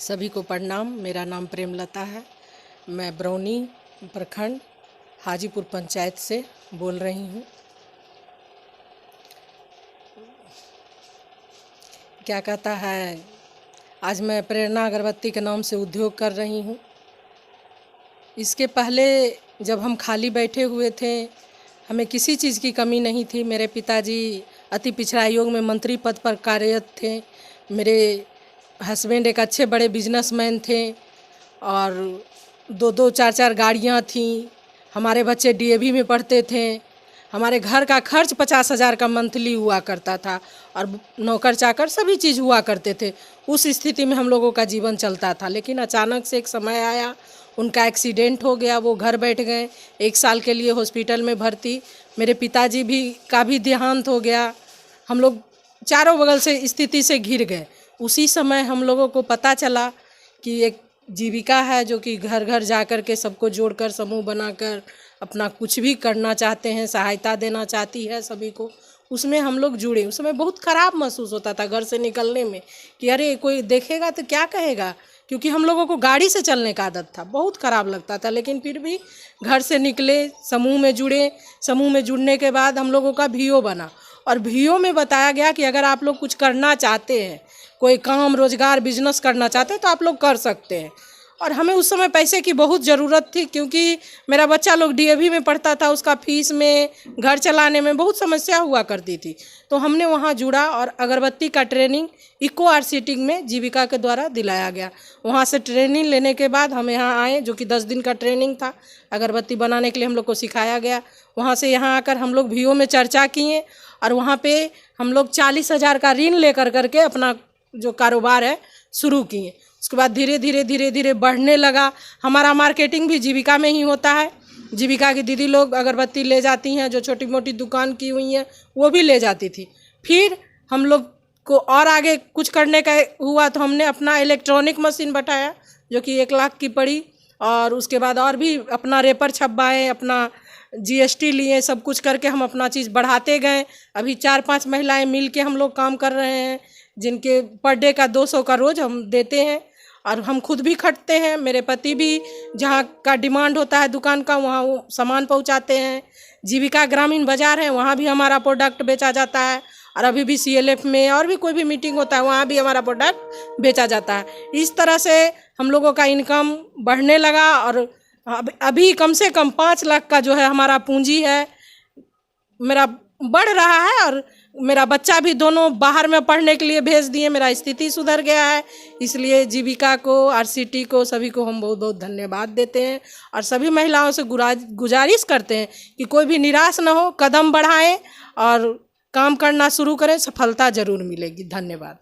सभी को प्रणाम। मेरा नाम प्रेमलता है। मैं बरौनी प्रखंड हाजीपुर पंचायत से बोल रही हूँ। क्या कहता है, आज मैं प्रेरणा अगरबत्ती के नाम से उद्योग कर रही हूँ। इसके पहले जब हम खाली बैठे हुए थे, हमें किसी चीज़ की कमी नहीं थी। मेरे पिताजी अति पिछड़ा आयोग में मंत्री पद पर कार्यरत थे। मेरे हस्बैंड एक अच्छे बड़े बिजनेसमैन थे और दो चार गाड़ियाँ थीं। हमारे बच्चे डीएवी में पढ़ते थे। हमारे घर का खर्च 50,000 का मंथली हुआ करता था और नौकर चाकर सभी चीज़ हुआ करते थे। उस स्थिति में हम लोगों का जीवन चलता था। लेकिन अचानक से एक समय आया, उनका एक्सीडेंट हो गया, वो घर बैठ गए। 1 साल के लिए हॉस्पिटल में भर्ती। मेरे पिताजी का भी देहांत हो गया। हम लोग चारों बगल से स्थिति से घिर गए। उसी समय हम लोगों को पता चला कि एक जीविका है जो कि घर घर जा कर के सबको जोड़कर समूह बनाकर अपना कुछ भी करना चाहते हैं, सहायता देना चाहती है सभी को। उसमें हम लोग जुड़े। उस समय बहुत ख़राब महसूस होता था घर से निकलने में कि अरे कोई देखेगा तो क्या कहेगा, क्योंकि हम लोगों को गाड़ी से चलने का आदत था। बहुत ख़राब लगता था। लेकिन फिर भी घर से निकले, समूह में जुड़े। समूह में जुड़ने के बाद हम लोगों का VO बना और VO में बताया गया कि अगर आप लोग कुछ करना चाहते हैं, कोई काम रोजगार बिजनेस करना चाहते हैं तो आप लोग कर सकते हैं। और हमें उस समय पैसे की बहुत ज़रूरत थी, क्योंकि मेरा बच्चा लोग DAV में पढ़ता था। उसका फीस में, घर चलाने में बहुत समस्या हुआ करती थी। तो हमने वहाँ जुड़ा और अगरबत्ती का ट्रेनिंग इको RCT में जीविका के द्वारा दिलाया गया। वहाँ से ट्रेनिंग लेने के बाद हम यहाँ आए, जो कि 10 दिन का ट्रेनिंग था। अगरबत्ती बनाने के लिए हम लोग को सिखाया गया। वहाँ से यहाँ आकर हम लोग VO में चर्चा किए और वहाँ पे हम लोग 40,000 का ऋण लेकर करके अपना जो कारोबार है शुरू किए। उसके बाद धीरे धीरे बढ़ने लगा। हमारा मार्केटिंग भी जीविका में ही होता है। जीविका की दीदी लोग अगरबत्ती ले जाती हैं, जो छोटी मोटी दुकान की हुई हैं वो भी ले जाती थी। फिर हम लोग को और आगे कुछ करने का हुआ तो हमने अपना इलेक्ट्रॉनिक मशीन बैठाया, जो कि 1 लाख की पड़ी। और उसके बाद और भी अपना रेपर छपवाए, अपना GST लिए, सब कुछ करके हम अपना चीज़ बढ़ाते गए। अभी 4-5 महिलाएं मिल के हम लोग काम कर रहे हैं, जिनके पर डे का 200 का रोज़ हम देते हैं और हम खुद भी खटते हैं। मेरे पति भी जहाँ का डिमांड होता है दुकान का, वहाँ वो सामान पहुँचाते हैं। जीविका ग्रामीण बाज़ार है, वहाँ भी हमारा प्रोडक्ट बेचा जाता है। और अभी भी CLF में और भी कोई भी मीटिंग होता है, वहाँ भी हमारा प्रोडक्ट बेचा जाता है। इस तरह से हम लोगों का इनकम बढ़ने लगा और अभी कम से कम 5 लाख का जो है हमारा पूंजी है, मेरा बढ़ रहा है। और मेरा बच्चा भी दोनों बाहर में पढ़ने के लिए भेज दिए। मेरा स्थिति सुधर गया है। इसलिए जीविका को, RCT को, सभी को हम बहुत बहुत धन्यवाद देते हैं और सभी महिलाओं से गुजारिश करते हैं कि कोई भी निराश न हो, कदम बढ़ाएं और काम करना शुरू करें। सफलता ज़रूर मिलेगी। धन्यवाद।